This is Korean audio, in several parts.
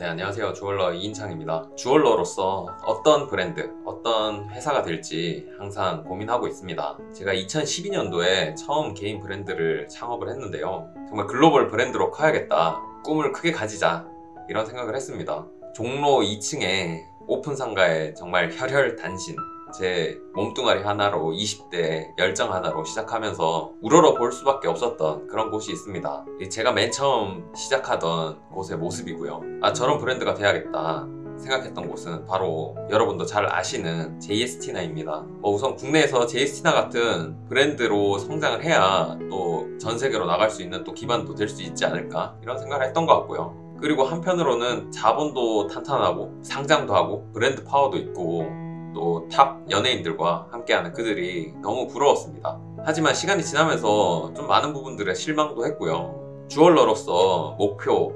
네, 안녕하세요. 주얼러 이인창입니다. 주얼러로서 어떤 브랜드, 어떤 회사가 될지 항상 고민하고 있습니다. 제가 2012년도에 처음 개인 브랜드를 창업을 했는데요. 정말 글로벌 브랜드로 커야겠다. 꿈을 크게 가지자. 이런 생각을 했습니다. 종로 2층에 오픈 상가에 정말 혈혈단신, 제 몸뚱아리 하나로 20대 열정 하나로 시작하면서 우러러 볼 수밖에 없었던 그런 곳이 있습니다. 제가 맨 처음 시작하던 곳의 모습이고요. 저런 브랜드가 돼야겠다 생각했던 곳은 바로 여러분도 잘 아시는 JST나입니다. 우선 국내에서 JST나 같은 브랜드로 성장을 해야 또 전 세계로 나갈 수 있는 또 기반도 될 수 있지 않을까 이런 생각을 했던 것 같고요. 그리고 한편으로는 자본도 탄탄하고 상장도 하고 브랜드 파워도 있고 또 탑 연예인들과 함께하는 그들이 너무 부러웠습니다. 하지만 시간이 지나면서 좀 많은 부분들에 실망도 했고요. 주얼러로서 목표,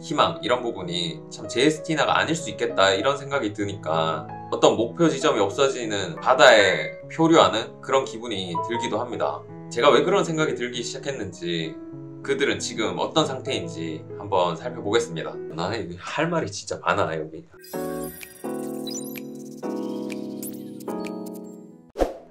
희망 이런 부분이 참 JST나가 아닐 수 있겠다 이런 생각이 드니까 어떤 목표 지점이 없어지는 바다에 표류하는 그런 기분이 들기도 합니다. 제가 왜 그런 생각이 들기 시작했는지, 그들은 지금 어떤 상태인지 한번 살펴보겠습니다. 나는 할 말이 진짜 많아 여기.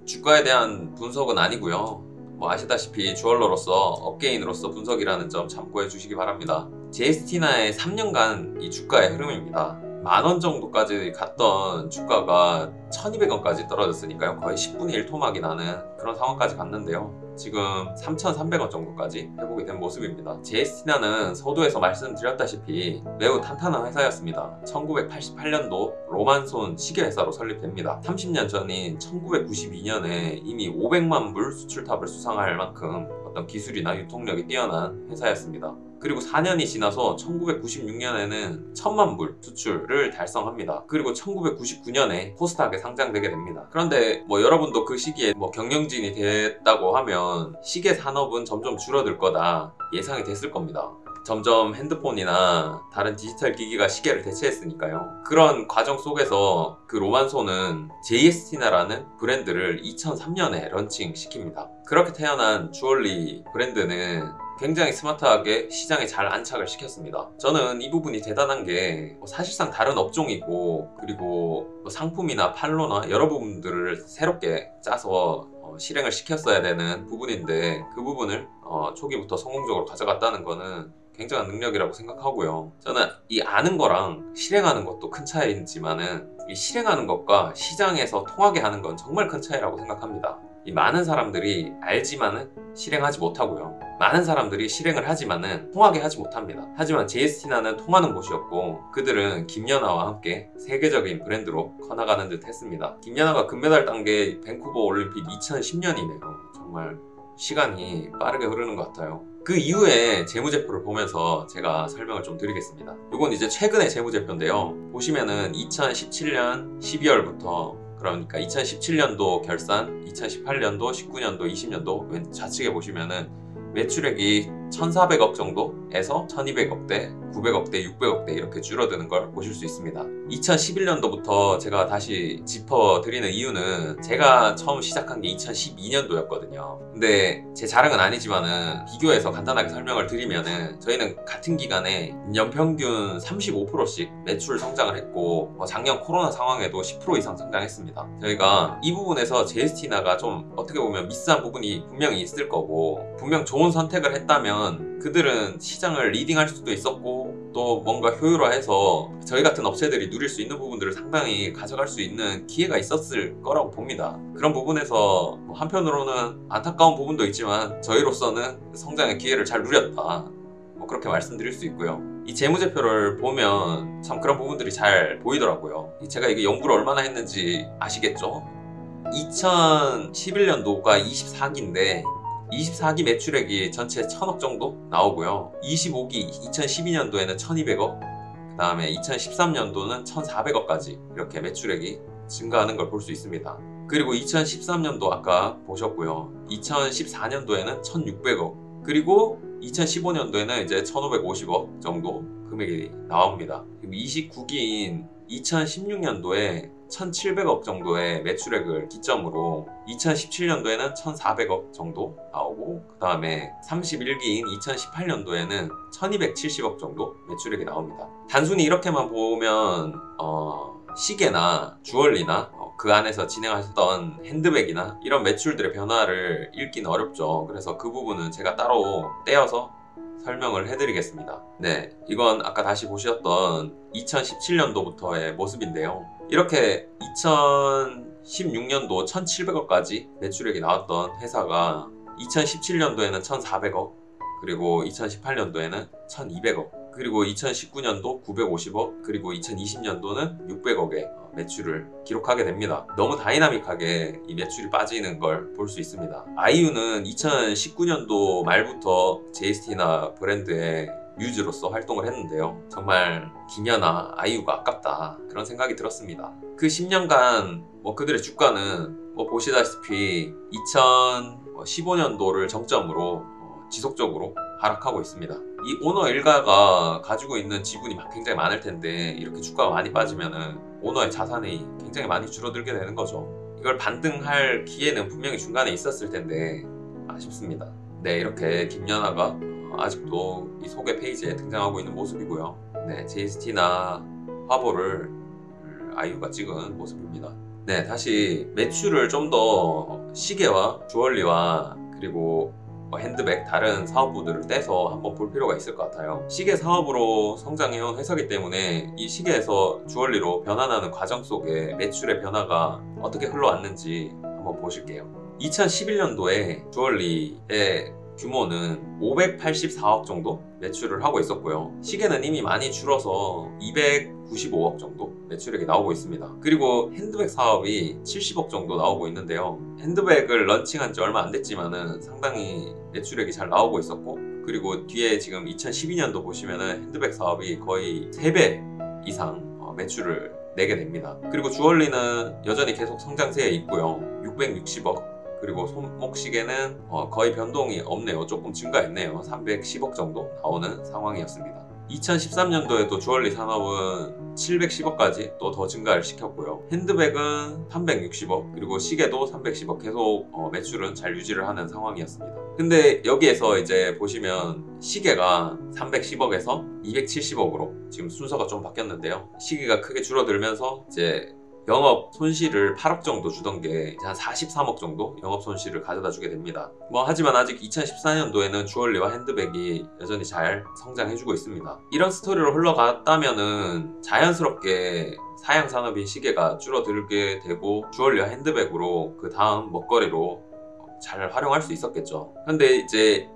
주가에 대한 분석은 아니고요. 아시다시피 주얼러로서 업계인으로서 분석이라는 점 참고해 주시기 바랍니다. JST나의 3년간 이 주가의 흐름입니다. 만원 정도까지 갔던 주가가 1200원까지 떨어졌으니까요. 거의 10분의 1 토막이 나는 그런 상황까지 갔는데요. 지금 3300원 정도까지 회복이 된 모습입니다. JST나는 서두에서 말씀드렸다시피 매우 탄탄한 회사였습니다. 1988년도 로만손 시계회사로 설립됩니다. 30년 전인 1992년에 이미 500만 불 수출탑을 수상할 만큼 어떤 기술이나 유통력이 뛰어난 회사였습니다. 그리고 4년이 지나서 1996년에는 1000만 불 수출을 달성합니다. 그리고 1999년에 코스닥에 상장되게 됩니다. 그런데 여러분도 그 시기에 경영진이 됐다고 하면 시계 산업은 점점 줄어들 거다 예상이 됐을 겁니다. 점점 핸드폰이나 다른 디지털 기기가 시계를 대체했으니까요. 그런 과정 속에서 그 로만손은 JST나라는 브랜드를 2003년에 런칭시킵니다. 그렇게 태어난 주얼리 브랜드는 굉장히 스마트하게 시장에 잘 안착을 시켰습니다. 저는 이 부분이 대단한 게 사실상 다른 업종이고, 그리고 상품이나 판로나 여러 부분들을 새롭게 짜서 실행을 시켰어야 되는 부분인데, 그 부분을 초기부터 성공적으로 가져갔다는 거는 굉장한 능력이라고 생각하고요. 저는 이 아는 거랑 실행하는 것도 큰 차이지만은 이 실행하는 것과 시장에서 통하게 하는 건 정말 큰 차이라고 생각합니다. 이 많은 사람들이 알지만은 실행하지 못하고요. 많은 사람들이 실행을 하지만은 통하게 하지 못합니다. 하지만 JST나는 통하는 곳이었고, 그들은 김연아와 함께 세계적인 브랜드로 커나가는 듯 했습니다. 김연아가 금메달 딴 게 밴쿠버 올림픽 2010년이네요. 정말 시간이 빠르게 흐르는 것 같아요. 그 이후에 재무제표를 보면서 제가 설명을 좀 드리겠습니다. 이건 이제 최근의 재무제표인데요. 보시면은 2017년 12월부터, 그러니까 2017년도 결산, 2018년도, 19년도, 20년도 왼 좌측에 보시면은 매출액이 1400억 정도에서 1200억대, 900억대, 600억대 이렇게 줄어드는 걸 보실 수 있습니다. 2011년도부터 제가 다시 짚어드리는 이유는 제가 처음 시작한 게 2012년도였거든요. 근데 제 자랑은 아니지만은 비교해서 간단하게 설명을 드리면은 저희는 같은 기간에 연평균 35%씩 매출 성장을 했고, 작년 코로나 상황에도 10% 이상 성장했습니다. 저희가 이 부분에서 JST나가 좀 어떻게 보면 미스한 부분이 분명히 있을 거고, 분명 좋은 선택을 했다면 그들은 시장을 리딩할 수도 있었고, 또 뭔가 효율화해서 저희 같은 업체들이 누릴 수 있는 부분들을 상당히 가져갈 수 있는 기회가 있었을 거라고 봅니다. 그런 부분에서 한편으로는 안타까운 부분도 있지만 저희로서는 성장의 기회를 잘 누렸다, 그렇게 말씀드릴 수 있고요. 이 재무제표를 보면 참 그런 부분들이 잘 보이더라고요. 제가 이게 연구를 얼마나 했는지 아시겠죠? 2011년도가 24기인데 24기 매출액이 전체 1000억 정도 나오고요. 25기 2012년도에는 1200억, 그 다음에 2013년도는 1400억까지 이렇게 매출액이 증가하는 걸 볼 수 있습니다. 그리고 2013년도 아까 보셨고요. 2014년도에는 1600억, 그리고 2015년도에는 이제 1550억 정도 금액이 나옵니다. 29기인 2016년도에 1,700억 정도의 매출액을 기점으로 2017년도에는 1,400억 정도 나오고, 그 다음에 31기인 2018년도에는 1,270억 정도 매출액이 나옵니다. 단순히 이렇게만 보면 시계나 주얼리나 그 안에서 진행하셨던 핸드백이나 이런 매출들의 변화를 읽기는 어렵죠. 그래서 그 부분은 제가 따로 떼어서 설명을 해드리겠습니다. 네, 이건 아까 다시 보셨던 2017년도부터의 모습인데요. 이렇게 2016년도 1,700억까지 매출액이 나왔던 회사가 2017년도에는 1,400억, 그리고 2018년도에는 1,200억, 그리고 2019년도 950억, 그리고 2020년도는 600억의 매출을 기록하게 됩니다. 너무 다이나믹하게 이 매출이 빠지는 걸 볼 수 있습니다. 아이유는 2019년도 말부터 JST나 브랜드의 뮤즈로서 활동을 했는데요. 정말 김연아, 아이유가 아깝다, 그런 생각이 들었습니다. 그 10년간 그들의 주가는 보시다시피 2015년도를 정점으로 지속적으로 하락하고 있습니다. 이 오너 일가가 가지고 있는 지분이 굉장히 많을 텐데, 이렇게 주가가 많이 빠지면은 오너의 자산이 굉장히 많이 줄어들게 되는 거죠. 이걸 반등할 기회는 분명히 중간에 있었을 텐데 아쉽습니다. 네, 이렇게 김연아가 아직도 이 소개 페이지에 등장하고 있는 모습이고요. 네, JST나 화보를 아이유가 찍은 모습입니다. 네, 다시 매출을 좀 더 시계와 주얼리와 그리고 핸드백, 다른 사업부들을 떼서 한번 볼 필요가 있을 것 같아요. 시계 사업으로 성장해온 회사이기 때문에 이 시계에서 주얼리로 변환하는 과정 속에 매출의 변화가 어떻게 흘러왔는지 한번 보실게요. 2011년도에 주얼리의 규모는 584억 정도 매출을 하고 있었고요. 시계는 이미 많이 줄어서 295억 정도 매출액이 나오고 있습니다. 그리고 핸드백 사업이 70억 정도 나오고 있는데요. 핸드백을 런칭한 지 얼마 안 됐지만은 상당히 매출액이 잘 나오고 있었고, 그리고 뒤에 지금 2012년도 보시면은 핸드백 사업이 거의 3배 이상 매출을 내게 됩니다. 그리고 주얼리는 여전히 계속 성장세에 있고요. 660억, 그리고 손목시계는 거의 변동이 없네요. 조금 증가했네요. 310억 정도 나오는 상황이었습니다. 2013년도에도 주얼리 산업은 710억까지 또 더 증가를 시켰고요. 핸드백은 360억, 그리고 시계도 310억, 계속 매출은 잘 유지를 하는 상황이었습니다. 근데 여기에서 이제 보시면 시계가 310억에서 270억으로 지금 순서가 좀 바뀌었는데요. 시계가 크게 줄어들면서 이제 영업 손실을 8억 정도 주던 게 한 43억 정도 영업 손실을 가져다 주게 됩니다. 하지만 아직 2014년도에는 주얼리와 핸드백이 여전히 잘 성장해주고 있습니다. 이런 스토리로 흘러갔다면은 자연스럽게 사양 산업인 시계가 줄어들게 되고 주얼리와 핸드백으로 그 다음 먹거리로 잘 활용할 수 있었겠죠. 근데 이제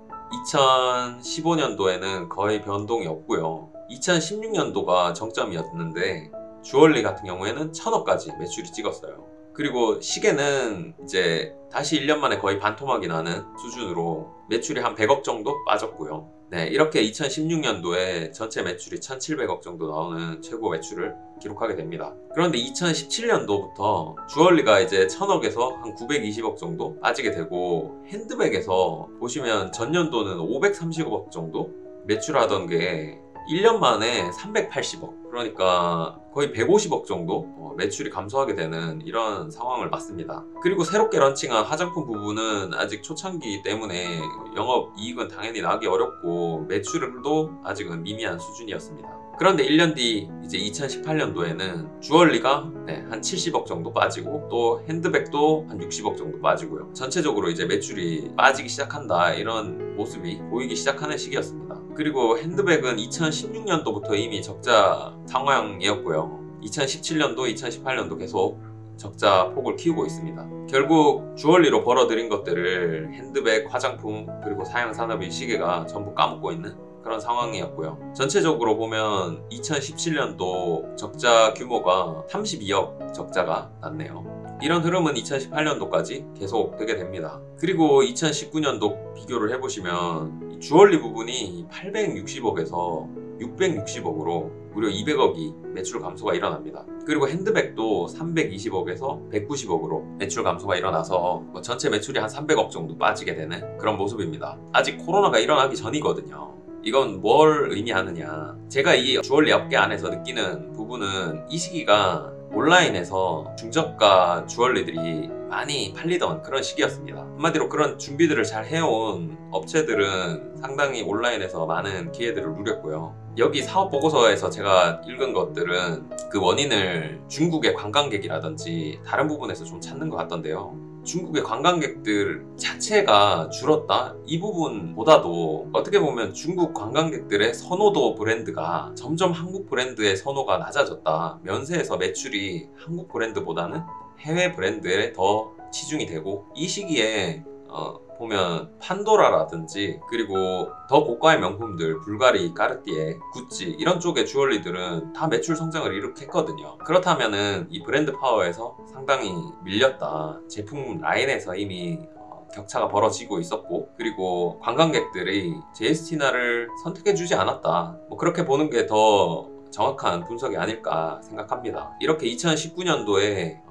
2015년도에는 거의 변동이 없고요. 2016년도가 정점이었는데 주얼리 같은 경우에는 1,000억까지 매출이 찍었어요. 그리고 시계는 이제 다시 1년 만에 거의 반토막이 나는 수준으로 매출이 한 100억 정도 빠졌고요. 네, 이렇게 2016년도에 전체 매출이 1,700억 정도 나오는 최고 매출을 기록하게 됩니다. 그런데 2017년도부터 주얼리가 이제 1,000억에서 한 920억 정도 빠지게 되고, 핸드백에서 보시면 전년도는 530억 정도 매출하던 게 1년 만에 380억, 그러니까 거의 150억 정도 매출이 감소하게 되는 이런 상황을 맞습니다. 그리고 새롭게 런칭한 화장품 부분은 아직 초창기이기 때문에 영업이익은 당연히 나기 어렵고 매출도 아직은 미미한 수준이었습니다. 그런데 1년 뒤 이제 2018년도에는 주얼리가 한 70억 정도 빠지고, 또 핸드백도 한 60억 정도 빠지고요. 전체적으로 이제 매출이 빠지기 시작한다, 이런 모습이 보이기 시작하는 시기였습니다. 그리고 핸드백은 2016년도부터 이미 적자 상황이었고요. 2017년도, 2018년도 계속 적자 폭을 키우고 있습니다. 결국 주얼리로 벌어들인 것들을 핸드백, 화장품, 그리고 사양 산업인 시계가 전부 까먹고 있는 그런 상황이었고요. 전체적으로 보면 2017년도 적자 규모가 32억 적자가 났네요. 이런 흐름은 2018년도까지 계속 되게 됩니다. 그리고 2019년도 비교를 해보시면 주얼리 부분이 860억에서 660억으로 무려 200억이 매출 감소가 일어납니다. 그리고 핸드백도 320억에서 190억으로 매출 감소가 일어나서 전체 매출이 한 300억 정도 빠지게 되는 그런 모습입니다. 아직 코로나가 일어나기 전이거든요. 이건 뭘 의미하느냐, 제가 이 주얼리 업계 안에서 느끼는 부분은 이 시기가 온라인에서 중저가 주얼리들이 많이 팔리던 그런 시기였습니다. 한마디로 그런 준비들을 잘 해온 업체들은 상당히 온라인에서 많은 기회들을 누렸고요. 여기 사업 보고서에서 제가 읽은 것들은 그 원인을 중국의 관광객이라든지 다른 부분에서 좀 찾는 것 같던데요. 중국의 관광객들 자체가 줄었다? 이 부분보다도 어떻게 보면 중국 관광객들의 선호도 브랜드가 점점 한국 브랜드의 선호가 낮아졌다. 면세에서 매출이 한국 브랜드보다는 해외 브랜드에 더 치중이 되고, 이 시기에 보면 판도라라든지 그리고 더 고가의 명품들 불가리, 까르띠에, 구찌 이런 쪽의 주얼리들은 다 매출 성장을 일으켰거든요. 그렇다면은 이 브랜드 파워에서 상당히 밀렸다. 제품 라인에서 이미 격차가 벌어지고 있었고, 그리고 관광객들이 제스티나를 선택해주지 않았다. 뭐 그렇게 보는 게 더 정확한 분석이 아닐까 생각합니다. 이렇게 2019년도에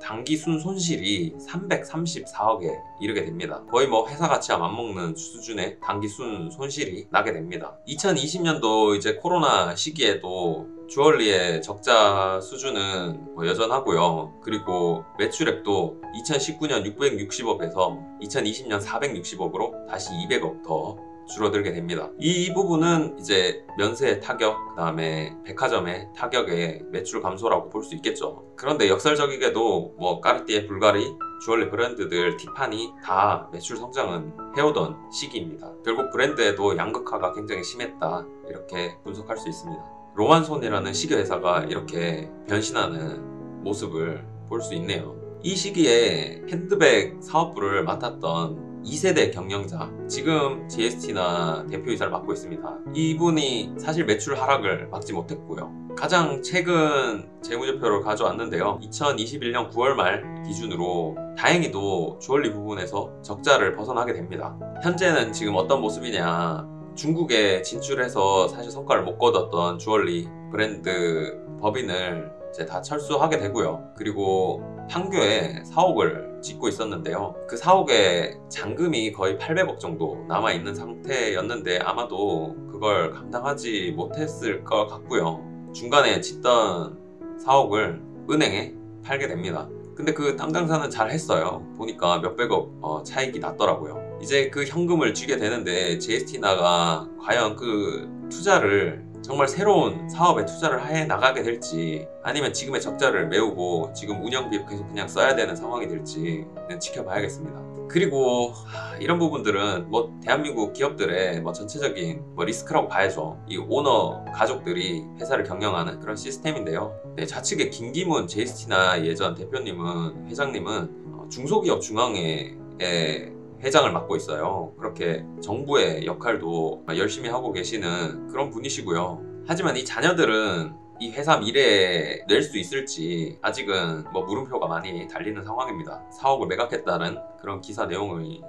당기순 손실이 334억에 이르게 됩니다. 거의 뭐 회사 가치와 맞먹는 수준의 당기순 손실이 나게 됩니다. 2020년도 이제 코로나 시기에도 주얼리의 적자 수준은 뭐 여전하고요. 그리고 매출액도 2019년 660억에서 2020년 460억으로 다시 200억 더 줄어들게 됩니다. 이 부분은 이제 면세의 타격, 그 다음에 백화점의 타격의 매출 감소라고 볼 수 있겠죠. 그런데 역설적이게도 뭐 까르띠에, 불가리, 주얼리 브랜드들, 티파니 다 매출 성장은 해오던 시기입니다. 결국 브랜드에도 양극화가 굉장히 심했다, 이렇게 분석할 수 있습니다. 로만손이라는 시계 회사가 이렇게 변신하는 모습을 볼 수 있네요. 이 시기에 핸드백 사업부를 맡았던 2세대 경영자, 지금 GST나 대표이사를 맡고 있습니다. 이분이 사실 매출 하락을 막지 못했고요. 가장 최근 재무제표를 가져왔는데요. 2021년 9월 말 기준으로 다행히도 주얼리 부분에서 적자를 벗어나게 됩니다. 현재는 지금 어떤 모습이냐, 중국에 진출해서 사실 성과를 못 거뒀던 주얼리 브랜드 법인을 이제 다 철수하게 되고요. 그리고 판교에 사옥을 짓고 있었는데요. 그 사옥에 잔금이 거의 800억 정도 남아있는 상태였는데 아마도 그걸 감당하지 못했을 것 같고요. 중간에 짓던 사옥을 은행에 팔게 됩니다. 근데 그 담당자는 잘 했어요. 보니까 몇백억 차익이 났더라고요. 이제 그 현금을 쥐게 되는데 제스티나가 과연 그 투자를 정말 새로운 사업에 투자를 해 나가게 될지, 아니면 지금의 적자를 메우고 지금 운영비로 계속 그냥 써야 되는 상황이 될지 그냥 지켜봐야겠습니다. 그리고 이런 부분들은 뭐 대한민국 기업들의 뭐 전체적인 뭐 리스크라고 봐야죠. 이 오너 가족들이 회사를 경영하는 그런 시스템인데요. 네, 좌측에 김기문 제스티나 예전 대표님은, 회장님은 중소기업 중앙회의 회장을 맡고 있어요. 그렇게 정부의 역할도 열심히 하고 계시는 그런 분이시고요. 하지만 이 자녀들은 이 회사 미래에 낼 수 있을지 아직은 뭐 물음표가 많이 달리는 상황입니다. 사옥을 매각했다는 그런 기사 내용이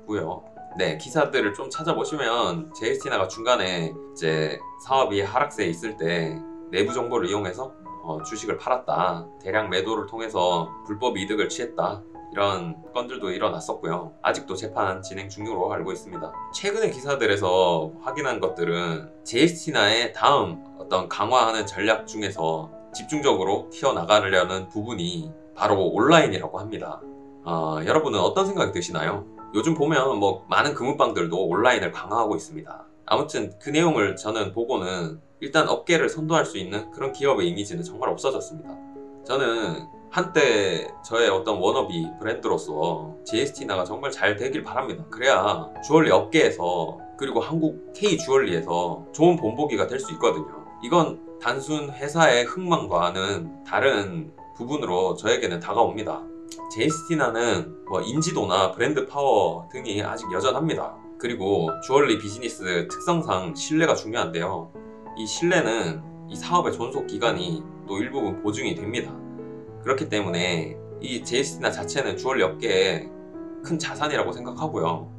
있고요. 네, 기사들을 좀 찾아보시면 제스티나가 중간에 이제 사업이 하락세에 있을 때 내부 정보를 이용해서 주식을 팔았다, 대량 매도를 통해서 불법 이득을 취했다, 이런 건들도 일어났었고요. 아직도 재판 진행 중으로 알고 있습니다. 최근의 기사들에서 확인한 것들은 제스티나의 다음 어떤 강화하는 전략 중에서 집중적으로 튀어나가려는 부분이 바로 온라인이라고 합니다. 여러분은 어떤 생각이 드시나요? 요즘 보면 뭐 많은 금은방들도 온라인을 강화하고 있습니다. 아무튼 그 내용을 저는 보고는 일단 업계를 선도할 수 있는 그런 기업의 이미지는 정말 없어졌습니다. 저는 한때 저의 어떤 워너비 브랜드로서 제스티나가 정말 잘 되길 바랍니다. 그래야 주얼리 업계에서, 그리고 한국 K 주얼리에서 좋은 본보기가 될 수 있거든요. 이건 단순 회사의 흥망과는 다른 부분으로 저에게는 다가옵니다. 제스티나는 뭐 인지도나 브랜드 파워 등이 아직 여전합니다. 그리고 주얼리 비즈니스 특성상 신뢰가 중요한데요. 이 신뢰는 이 사업의 존속 기간이 또 일부분 보증이 됩니다. 그렇기 때문에 이 제스티나 자체는 주얼리 업계의 큰 자산이라고 생각하고요.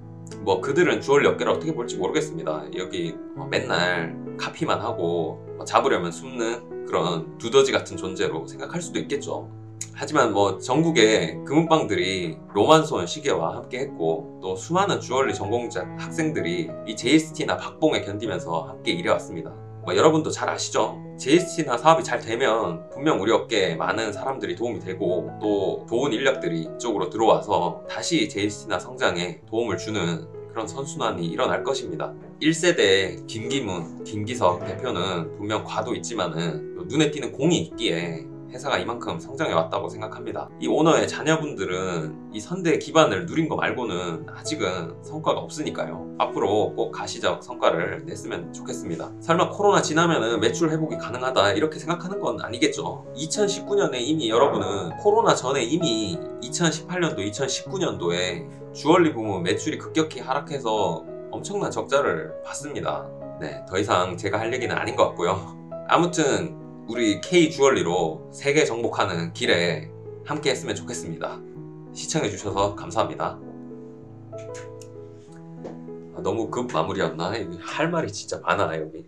뭐 그들은 주얼리 업계를 어떻게 볼지 모르겠습니다. 여기 맨날 카피만 하고 잡으려면 숨는 그런 두더지 같은 존재로 생각할 수도 있겠죠. 하지만 뭐 전국의 금은방들이 로만손 시계와 함께 했고, 또 수많은 주얼리 전공자 학생들이 이 제스티나 박봉에 견디면서 함께 일해왔습니다. 뭐 여러분도 잘 아시죠? JST나 사업이 잘 되면 분명 우리 업계에 많은 사람들이 도움이 되고 또 좋은 인력들이 이쪽으로 들어와서 다시 JST나 성장에 도움을 주는 그런 선순환이 일어날 것입니다. 1세대 김기문, 김기석 대표는 분명 과도 있지만은 눈에 띄는 공이 있기에 회사가 이만큼 성장해 왔다고 생각합니다. 이 오너의 자녀분들은 이 선대의 기반을 누린 거 말고는 아직은 성과가 없으니까요. 앞으로 꼭 가시적 성과를 냈으면 좋겠습니다. 설마 코로나 지나면은 매출 회복이 가능하다 이렇게 생각하는 건 아니겠죠. 2019년에 이미 여러분은 코로나 전에 이미 2018년도, 2019년도에 주얼리 부문 매출이 급격히 하락해서 엄청난 적자를 봤습니다. 네, 더 이상 제가 할 얘기는 아닌 것 같고요. 아무튼 우리 K 주얼리로 세계 정복하는 길에 함께 했으면 좋겠습니다. 시청해주셔서 감사합니다. 너무 급 마무리였나? 할 말이 진짜 많아 여기.